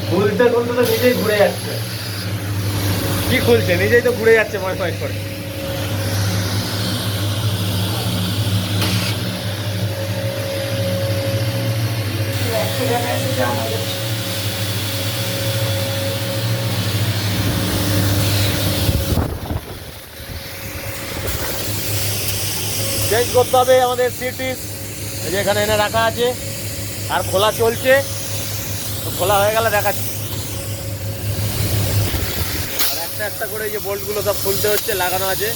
খুলতে খুলতে তো নিজেই ঘুরে যাচ্ছে। কি খুলছে? নিজেই তো ঘুরে যাচ্ছে ময় ময় করে। চেঞ্জ করতে হবে আমাদের সিটিস, এই যে এখানে এনে রাখা আছে আর খোলা চলছে, তো খোলা হয়ে গেলে দেখাচ্ছি। আর একটা একটা করে এই যে বোল্টগুলো সব খুলতে হচ্ছে, লাগানো আছে।